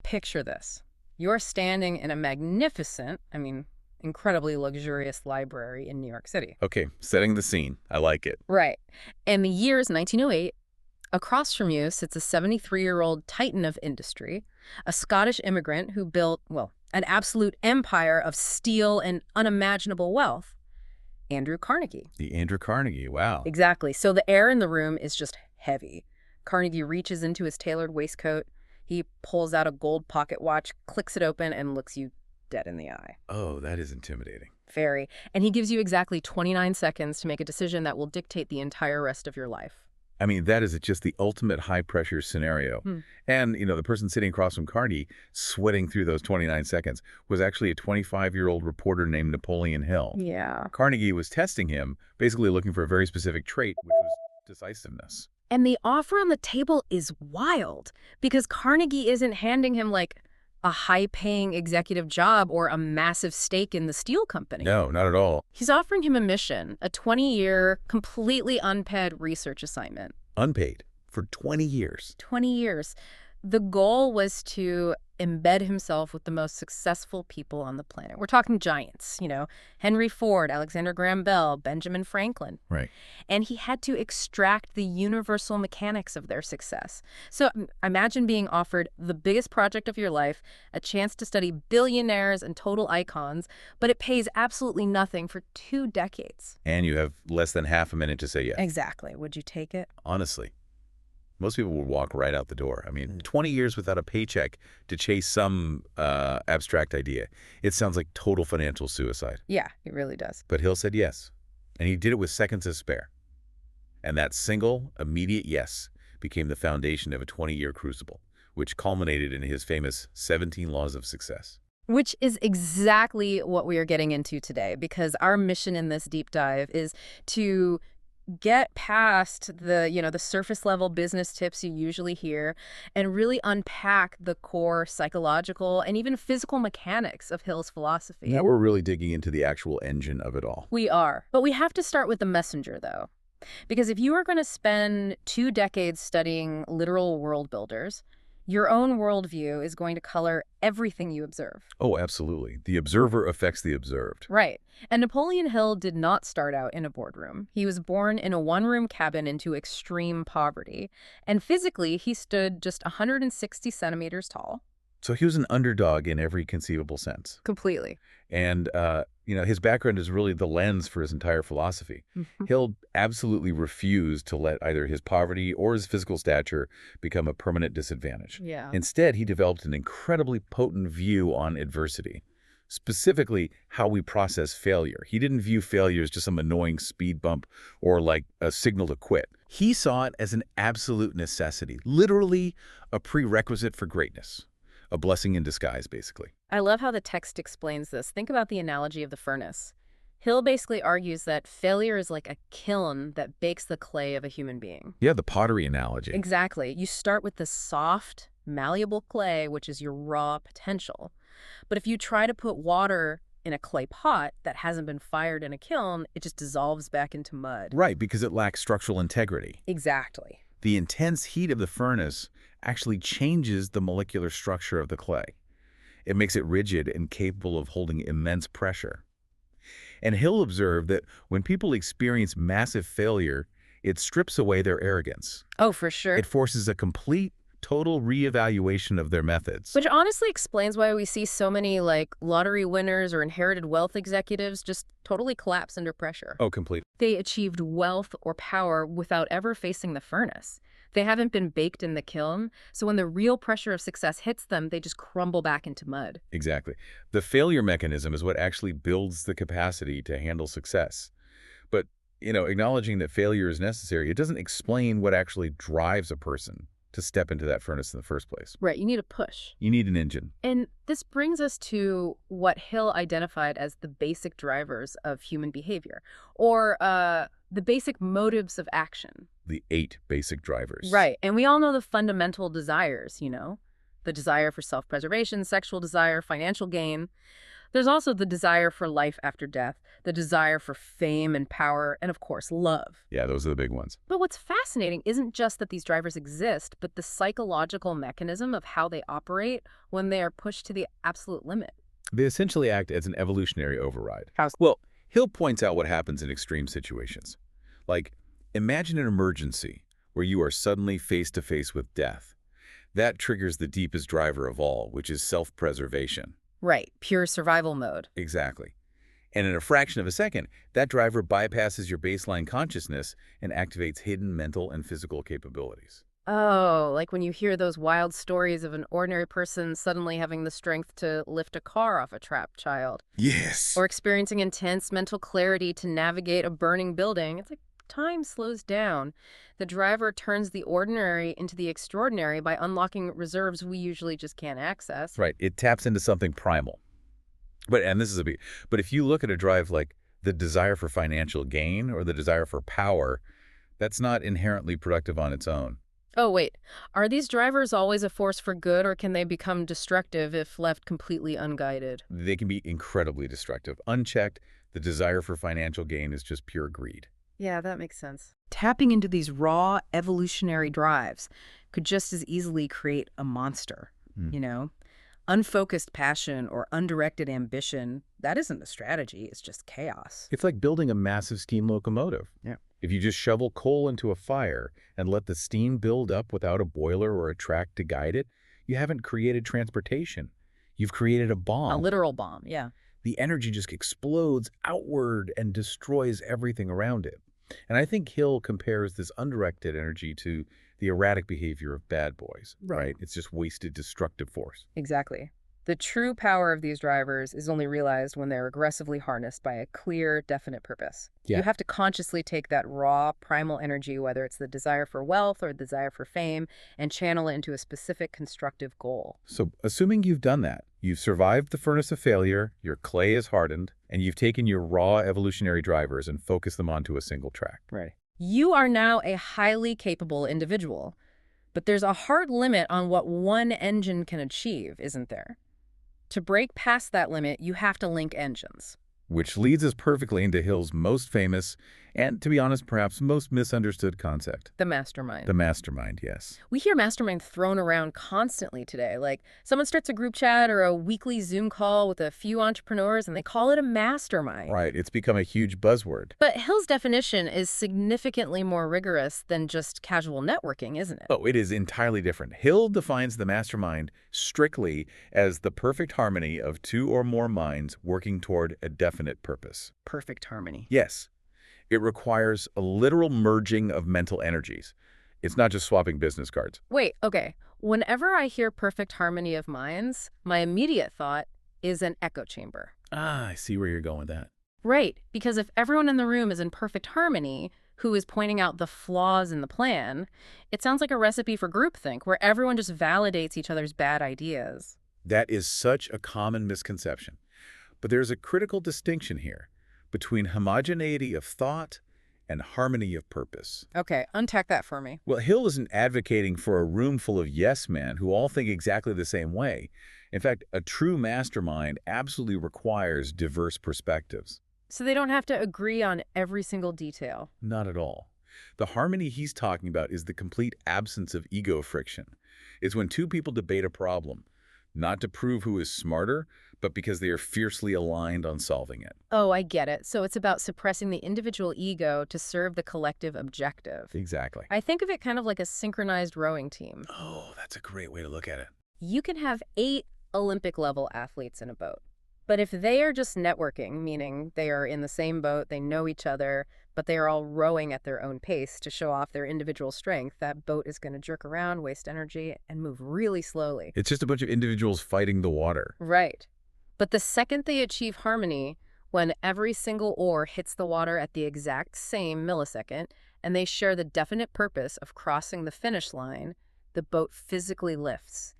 picture this. You're standing in a magnificent, incredibly luxurious library in New York City. Okay, setting the scene. I like it. Right. And the year is 1908. Across from you sits a 73-year-old titan of industry, a Scottish immigrant who built, well, an absolute empire of steel and unimaginable wealth. Andrew Carnegie. The Andrew Carnegie, wow. Exactly. So the air in the room is just heavy. Carnegie reaches into his tailored waistcoat. He pulls out a gold pocket watch, clicks it open, and looks you dead in the eye. Oh, that is intimidating. Very. And he gives you exactly 29 seconds to make a decision that will dictate the entire rest of your life. I mean, that is just the ultimate high-pressure scenario. And, the person sitting across from Carnegie, sweating through those 29 seconds, was actually a 25-year-old reporter named Napoleon Hill. Yeah. Carnegie was testing him, basically looking for a very specific trait, which was decisiveness. And the offer on the table is wild, because Carnegie isn't handing him, like, a high-paying executive job or a massive stake in the steel company. No, not at all. He's offering him a mission, a 20-year, completely unpaid research assignment. Unpaid for 20 years. 20 years. The goal was to embed himself with the most successful people on the planet. We're talking giants, Henry Ford, Alexander Graham Bell, Benjamin Franklin. Right. And he had to extract the universal mechanics of their success. So imagine being offered the biggest project of your life, a chance to study billionaires and total icons, but it pays absolutely nothing for 2 decades. And you have less than half a minute to say yes. Exactly. Would you take it? Honestly. Most people would walk right out the door. 20 years without a paycheck to chase some abstract idea. It sounds like total financial suicide. Yeah, it really does. But Hill said yes, and he did it with seconds to spare. And that single, immediate yes became the foundation of a 20-year crucible, which culminated in his famous 17 Laws of Success. Which is exactly what we are getting into today, because our mission in this deep dive is to get past the surface level business tips you usually hear and really unpack the core psychological and even physical mechanics of Hill's philosophy. Now we're really digging into the actual engine of it all. We are. But we have to start with the messenger, though. Because if you are going to spend 2 decades studying literal world builders, your own worldview is going to color everything you observe. Oh, absolutely. The observer affects the observed. Right. And Napoleon Hill did not start out in a boardroom. He was born in a one-room cabin into extreme poverty. And physically, he stood just 160 centimeters tall. So he was an underdog in every conceivable sense. Completely. And, his background is really the lens for his entire philosophy. Hill absolutely refused to let either his poverty or his physical stature become a permanent disadvantage. Yeah. Instead, he developed an incredibly potent view on adversity, specifically how we process failure. He didn't view failure as just some annoying speed bump or like a signal to quit. He saw it as an absolute necessity, literally a prerequisite for greatness. A blessing in disguise, basically. I love how the text explains this. Think about the analogy of the furnace. Hill basically argues that failure is like a kiln that bakes the clay of a human being. Yeah, the pottery analogy. Exactly. You start with the soft, malleable clay, which is your raw potential. But if you try to put water in a clay pot that hasn't been fired in a kiln, it just dissolves back into mud. Right, because it lacks structural integrity. Exactly. The intense heat of the furnace actually changes the molecular structure of the clay. It makes it rigid and capable of holding immense pressure. And Hill observed that when people experience massive failure, it strips away their arrogance. Oh, for sure. It forces a complete, total reevaluation of their methods. Which honestly explains why we see so many, lottery winners or inherited wealth executives just totally collapse under pressure. Oh, complete. They achieved wealth or power without ever facing the furnace. They haven't been baked in the kiln, so when the real pressure of success hits them, they just crumble back into mud. Exactly. The failure mechanism is what actually builds the capacity to handle success. But, acknowledging that failure is necessary, it doesn't explain what actually drives a person to step into that furnace in the first place. Right, you need a push. You need an engine. And this brings us to what Hill identified as the basic drivers of human behavior, or the basic motives of action. The 8 basic drivers. Right, and we all know the fundamental desires, the desire for self-preservation, sexual desire, financial gain. There's also the desire for life after death, the desire for fame and power, and of course, love. Yeah, those are the big ones. But what's fascinating isn't just that these drivers exist, but the psychological mechanism of how they operate when they are pushed to the absolute limit. They essentially act as an evolutionary override. How? Well, Hill points out what happens in extreme situations. Like, imagine an emergency where you are suddenly face to face with death. That triggers the deepest driver of all, which is self-preservation. Right, pure survival mode. Exactly. And in a fraction of a second, that driver bypasses your baseline consciousness and activates hidden mental and physical capabilities. Oh, like when you hear those wild stories of an ordinary person suddenly having the strength to lift a car off a trapped child, Yes. or experiencing intense mental clarity to navigate a burning building. It's like time slows down. The driver turns the ordinary into the extraordinary by unlocking reserves we usually just can't access. Right. It taps into something primal. And this is a big, but if you look at a drive like the desire for financial gain or the desire for power, that's not inherently productive on its own. Oh, wait. Are these drivers always a force for good, or can they become destructive if left completely unguided? They can be incredibly destructive. Unchecked, the desire for financial gain is just pure greed. Yeah, that makes sense. Tapping into these raw evolutionary drives could just as easily create a monster, Hmm. you know? Unfocused passion or undirected ambition, that isn't a strategy, it's just chaos. It's like building a massive steam locomotive. Yeah. If you just shovel coal into a fire and let the steam build up without a boiler or a track to guide it, you haven't created transportation. You've created a bomb. A literal bomb, yeah. The energy just explodes outward and destroys everything around it. And I think Hill compares this undirected energy to the erratic behavior of bad boys, right? It's just wasted destructive force. Exactly. The true power of these drivers is only realized when they're aggressively harnessed by a clear, definite purpose. Yeah. You have to consciously take that raw, primal energy, whether it's the desire for wealth or the desire for fame, and channel it into a specific constructive goal. So assuming you've done that, you've survived the furnace of failure, your clay is hardened, and you've taken your raw evolutionary drivers and focused them onto a single track. Right. You are now a highly capable individual, but there's a hard limit on what one engine can achieve, isn't there? To break past that limit, you have to link engines. Which leads us perfectly into Hill's most famous and, to be honest, perhaps most misunderstood concept. The mastermind. The mastermind, yes. We hear mastermind thrown around constantly today. Like someone starts a group chat or a weekly Zoom call with a few entrepreneurs and they call it a mastermind. Right, it's become a huge buzzword. But Hill's definition is significantly more rigorous than just casual networking, isn't it? Oh, it is entirely different. Hill defines the mastermind strictly as the perfect harmony of two or more minds working toward a definite purpose. Perfect harmony. Yes, it requires a literal merging of mental energies. It's not just swapping business cards. Wait, okay. Whenever I hear perfect harmony of minds, my immediate thought is an echo chamber. Ah, I see where you're going with that. Right, because if everyone in the room is in perfect harmony, who is pointing out the flaws in the plan, it sounds like a recipe for groupthink where everyone just validates each other's bad ideas. That is such a common misconception. But there's a critical distinction here between homogeneity of thought and harmony of purpose. Okay, unpack that for me. Well, Hill isn't advocating for a room full of yes men who all think exactly the same way. In fact, a true mastermind absolutely requires diverse perspectives. So they don't have to agree on every single detail. Not at all. The harmony he's talking about is the complete absence of ego friction. It's when two people debate a problem, not to prove who is smarter, but because they are fiercely aligned on solving it. Oh, I get it. So it's about suppressing the individual ego to serve the collective objective. Exactly. I think of it kind of like a synchronized rowing team. Oh, that's a great way to look at it. You can have 8 Olympic-level athletes in a boat. But if they are just networking, meaning they are in the same boat, they know each other, but they are all rowing at their own pace to show off their individual strength, that boat is going to jerk around, waste energy, and move really slowly. It's just a bunch of individuals fighting the water. Right. But the second they achieve harmony, when every single oar hits the water at the exact same millisecond, and they share the definite purpose of crossing the finish line, the boat physically lifts.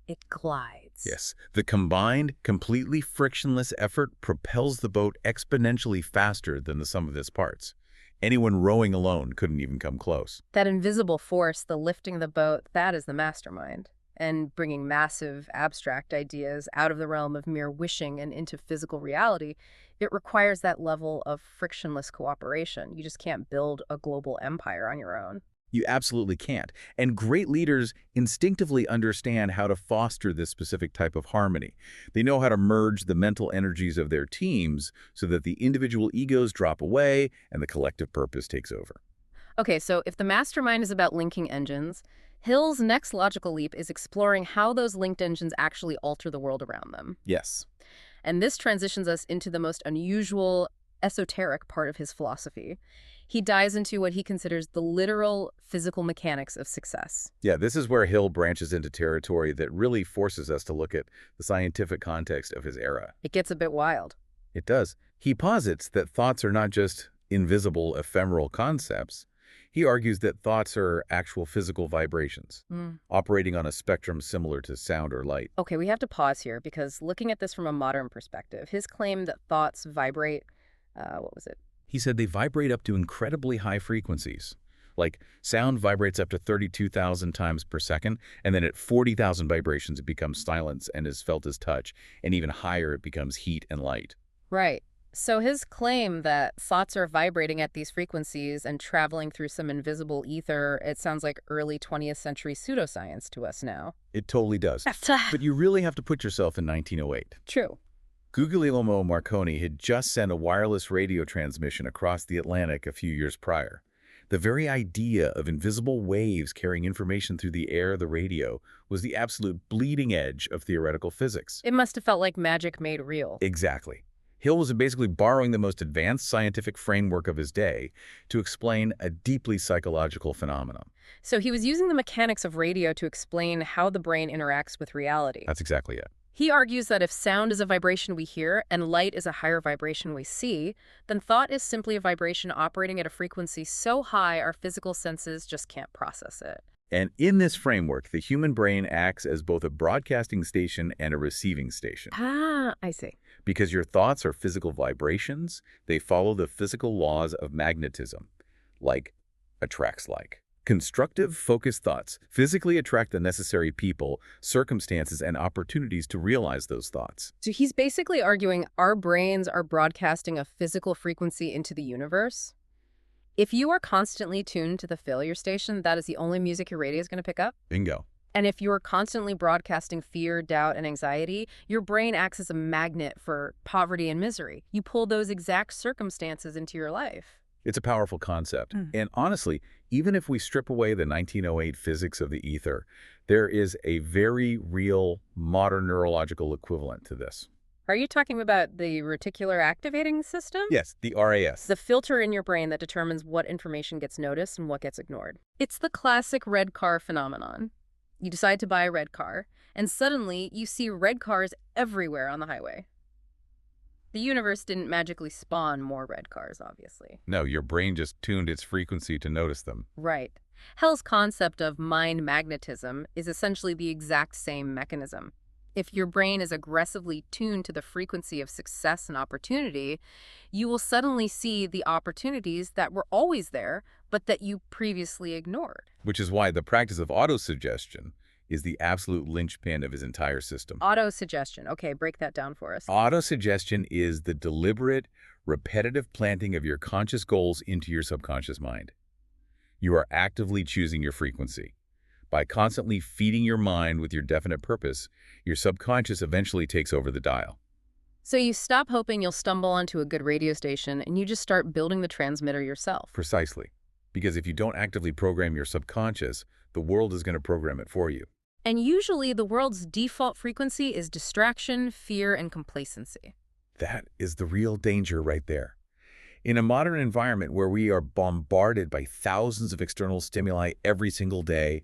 It glides. Yes. The combined, completely frictionless effort propels the boat exponentially faster than the sum of its parts. Anyone rowing alone couldn't even come close. That invisible force, the lifting the boat, that is the mastermind. and bringing massive abstract ideas out of the realm of mere wishing and into physical reality, it requires that level of frictionless cooperation. You just can't build a global empire on your own. You absolutely can't. And great leaders instinctively understand how to foster this specific type of harmony. They know how to merge the mental energies of their teams so that the individual egos drop away and the collective purpose takes over. Okay, so if the mastermind is about linking engines, Hill's next logical leap is exploring how those linked engines actually alter the world around them. Yes. And this transitions us into the most unusual, esoteric part of his philosophy. He dives into what he considers the literal physical mechanics of success. Yeah, this is where Hill branches into territory that really forces us to look at the scientific context of his era. It gets a bit wild. It does. He posits that thoughts are not just invisible, ephemeral concepts. He argues that thoughts are actual physical vibrations, operating on a spectrum similar to sound or light. Okay, we have to pause here because looking at this from a modern perspective, his claim that thoughts vibrate, what was it? He said they vibrate up to incredibly high frequencies. Like, sound vibrates up to 32,000 times per second, and then at 40,000 vibrations it becomes silence and is felt as touch, and even higher it becomes heat and light. Right. So his claim that thoughts are vibrating at these frequencies and traveling through some invisible ether, it sounds like early 20th century pseudoscience to us now. It totally does. But you really have to put yourself in 1908. True. Guglielmo Marconi had just sent a wireless radio transmission across the Atlantic a few years prior. The very idea of invisible waves carrying information through the air of the radio was the absolute bleeding edge of theoretical physics. It must have felt like magic made real. Exactly. Hill was basically borrowing the most advanced scientific framework of his day to explain a deeply psychological phenomenon. So he was using the mechanics of radio to explain how the brain interacts with reality. That's exactly it. He argues that if sound is a vibration we hear and light is a higher vibration we see, then thought is simply a vibration operating at a frequency so high our physical senses just can't process it. And in this framework, the human brain acts as both a broadcasting station and a receiving station. Ah, I see. Because your thoughts are physical vibrations, they follow the physical laws of magnetism, like attracts like. Constructive, focused thoughts physically attract the necessary people, circumstances, and opportunities to realize those thoughts. So he's basically arguing our brains are broadcasting a physical frequency into the universe. If you are constantly tuned to the failure station, that is the only music your radio is going to pick up. Bingo. And if you are constantly broadcasting fear, doubt, and anxiety, your brain acts as a magnet for poverty and misery. You pull those exact circumstances into your life. It's a powerful concept. And honestly, even if we strip away the 1908 physics of the ether, there is a very real modern neurological equivalent to this. Are you talking about the reticular activating system? Yes, the RAS. The filter in your brain that determines what information gets noticed and what gets ignored. It's the classic red car phenomenon. You decide to buy a red car, and suddenly you see red cars everywhere on the highway. The universe didn't magically spawn more red cars, obviously. No, your brain just tuned its frequency to notice them. Right. Hell's concept of mind magnetism is essentially the exact same mechanism. If your brain is aggressively tuned to the frequency of success and opportunity, you will suddenly see the opportunities that were always there, but that you previously ignored. Which is why the practice of autosuggestion is the absolute linchpin of his entire system. Autosuggestion. Okay, break that down for us. Autosuggestion is the deliberate, repetitive planting of your conscious goals into your subconscious mind. You are actively choosing your frequency. By constantly feeding your mind with your definite purpose, your subconscious eventually takes over the dial. So you stop hoping you'll stumble onto a good radio station and you just start building the transmitter yourself. Precisely. Because if you don't actively program your subconscious, the world is going to program it for you. And usually the world's default frequency is distraction, fear, and complacency. That is the real danger right there. In a modern environment where we are bombarded by thousands of external stimuli every single day,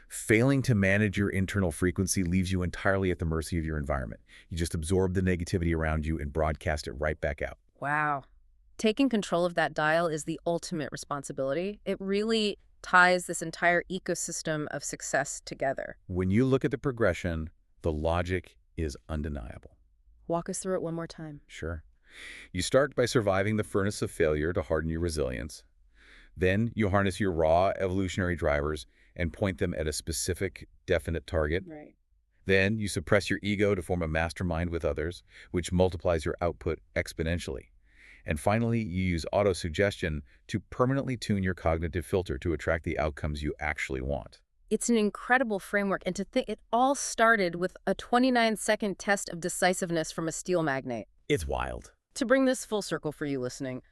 failing to manage your internal frequency leaves you entirely at the mercy of your environment. You just absorb the negativity around you and broadcast it right back out. Wow. Taking control of that dial is the ultimate responsibility. It really ties this entire ecosystem of success together. When you look at the progression, the logic is undeniable. Walk us through it one more time. Sure. You start by surviving the furnace of failure to harden your resilience. Then you harness your raw evolutionary drivers and point them at a specific, definite target. Right. Then you suppress your ego to form a mastermind with others, which multiplies your output exponentially. And finally, you use autosuggestion to permanently tune your cognitive filter to attract the outcomes you actually want. It's an incredible framework, and to think it all started with a 29-second test of decisiveness from a steel magnate. It's wild. To bring this full circle for you listening,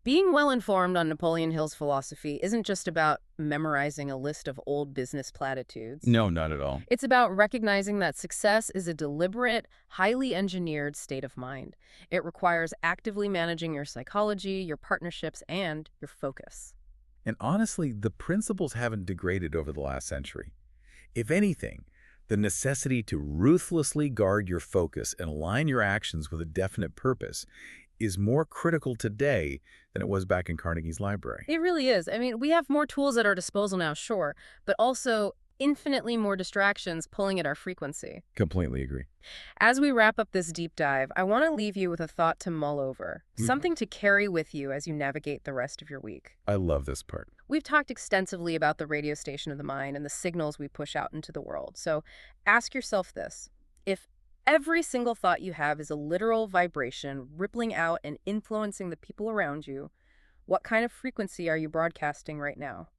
being well-informed on Napoleon Hill's philosophy isn't just about memorizing a list of old business platitudes. No, not at all. It's about recognizing that success is a deliberate, highly engineered state of mind. It requires actively managing your psychology, your partnerships, and your focus. And honestly, the principles haven't degraded over the last century. If anything, the necessity to ruthlessly guard your focus and align your actions with a definite purpose is more critical today than it was back in Carnegie's library. It really is. I mean, we have more tools at our disposal now, sure, but also infinitely more distractions pulling at our frequency. Completely agree. As we wrap up this deep dive, I want to leave you with a thought to mull over, something to carry with you as you navigate the rest of your week. I love this part. We've talked extensively about the radio station of the mind and the signals we push out into the world. So ask yourself this. If every single thought you have is a literal vibration rippling out and influencing the people around you, what kind of frequency are you broadcasting right now?